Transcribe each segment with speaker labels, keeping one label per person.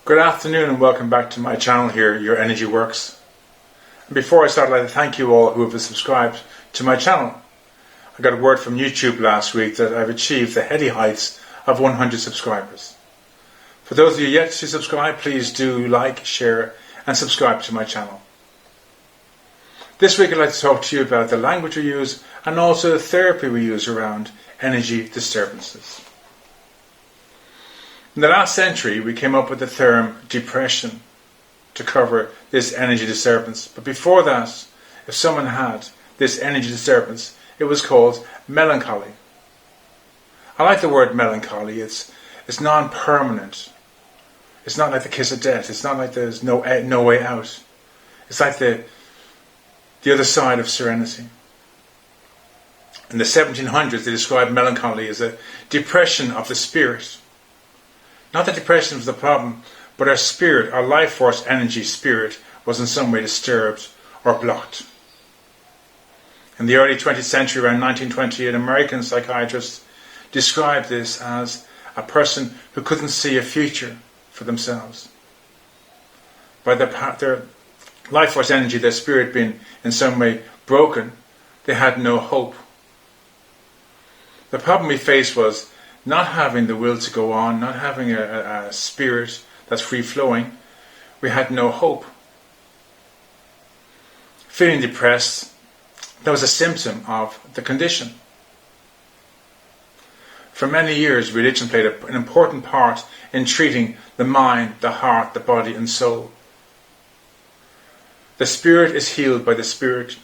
Speaker 1: Good afternoon and welcome back to my channel here, Your Energy Works. And before I start, I'd like to thank you all who have subscribed to my channel. I got a word from YouTube last week that I've achieved the heady heights of 100 subscribers. For those of you yet to subscribe, please do like, share and subscribe to my channel. This week I'd like to talk to you about the language we use and also the therapy we use around energy disturbances. In the last century, we came up with the term depression to cover this energy disturbance. But before that, if someone had this energy disturbance, it was called melancholy. I like the word melancholy. It's non-permanent. It's not like the kiss of death. It's not like there's no way out. It's like the other side of serenity. In the 1700s, they described melancholy as a depression of the spirit. Not that depression was the problem, but our spirit, our life force energy spirit, was in some way disturbed or blocked. In the early 20th century, around 1920, an American psychiatrist described this as a person who couldn't see a future for themselves. By their life force energy, their spirit being in some way broken, they had no hope. The problem we faced was not having the will to go on, not having a spirit that's free-flowing. We had no hope. Feeling depressed, that was a symptom of the condition. For many years, religion played an important part in treating the mind, the heart, the body and soul. The spirit is healed by the spirit.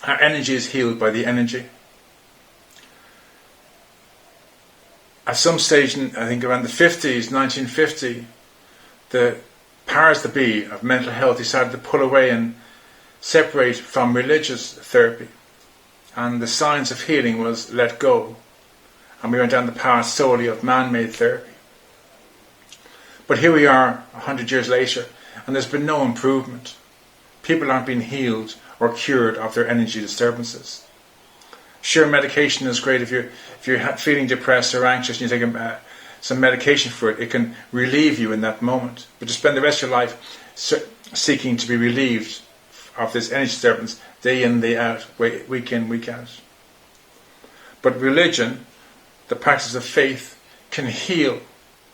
Speaker 1: Our energy is healed by the energy. At some stage, I think around the 50s, 1950, the powers that be of mental health decided to pull away and separate from religious therapy. And the science of healing was let go. And we went down the path solely of man-made therapy. But here we are, 100 years later, and there's been no improvement. People aren't being healed or cured of their energy disturbances. Sure, medication is great. If you're feeling depressed or anxious and you take some medication for it, it can relieve you in that moment. But to spend the rest of your life seeking to be relieved of this energy disturbance day in, day out, week in, week out. But religion, the practice of faith, can heal.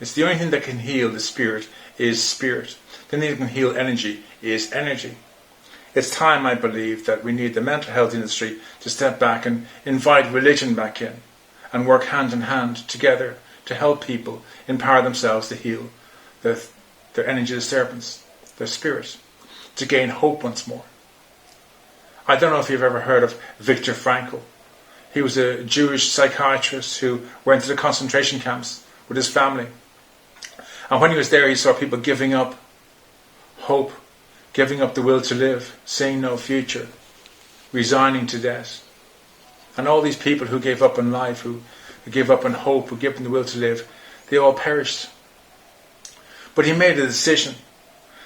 Speaker 1: It's the only thing that can heal the spirit is spirit. The only thing that can heal energy is energy. It's time, I believe, that we need the mental health industry to step back and invite religion back in and work hand in hand together to help people empower themselves to heal their energy disturbance, their spirit, to gain hope once more. I don't know if you've ever heard of Viktorfrankl. He was a Jewish psychiatrist who went to the concentration camps with his family. And when he was there, he saw people giving up hope, giving up the will to live, seeing no future, resigning to death. And all these people who gave up on life, who gave up on hope, who gave up the will to live, they all perished. But he made a decision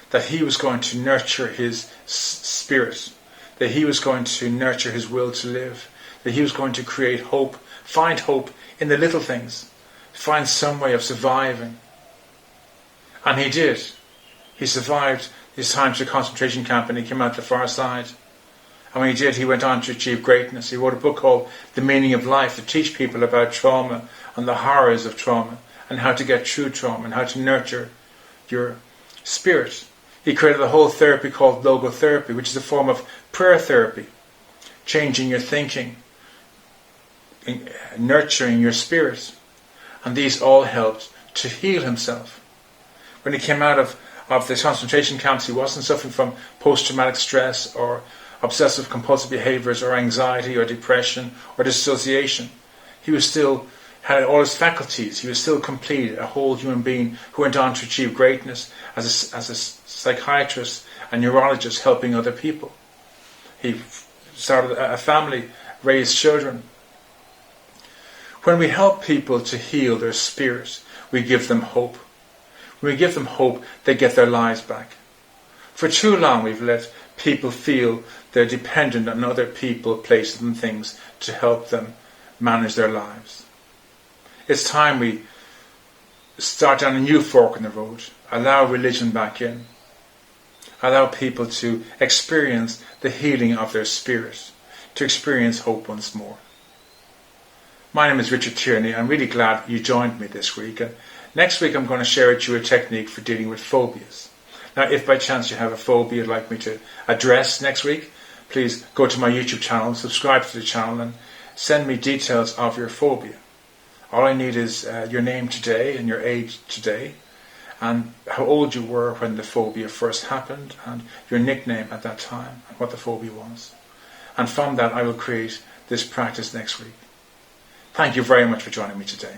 Speaker 1: that he was going to nurture his spirit, that he was going to nurture his will to live, that he was going to create hope, find hope in the little things, find some way of surviving. And he did. He survived his time to a concentration camp and he came out the far side. And when he did, he went on to achieve greatness. He wrote a book called The Meaning of Life to teach people about trauma and the horrors of trauma and how to get through trauma and how to nurture your spirit. He created a whole therapy called logotherapy, which is a form of prayer therapy, changing your thinking, nurturing your spirit. And these all helped to heal himself. When he came out of the concentration camps, he wasn't suffering from post-traumatic stress or obsessive compulsive behaviours or anxiety or depression or dissociation. He was still had all his faculties. He was still complete, a whole human being who went on to achieve greatness as a psychiatrist and neurologist helping other people. He started a family, raised children. When we help people to heal their spirit, we give them hope. When we give them hope, they get their lives back. For too long we've let people feel they're dependent on other people, places and things to help them manage their lives. It's time we start down a new fork in the road. Allow religion back in. Allow people to experience the healing of their spirit, to experience hope once more. My name is Richard Tierney. I'm really glad you joined me this week. And next week I'm going to share with you a technique for dealing with phobias. Now, if by chance you have a phobia you'd like me to address next week, please go to my YouTube channel, subscribe to the channel, and send me details of your phobia. All I need is your name today and your age today, and how old you were when the phobia first happened, and your nickname at that time, and what the phobia was. And from that I will create this practice next week. Thank you very much for joining me today.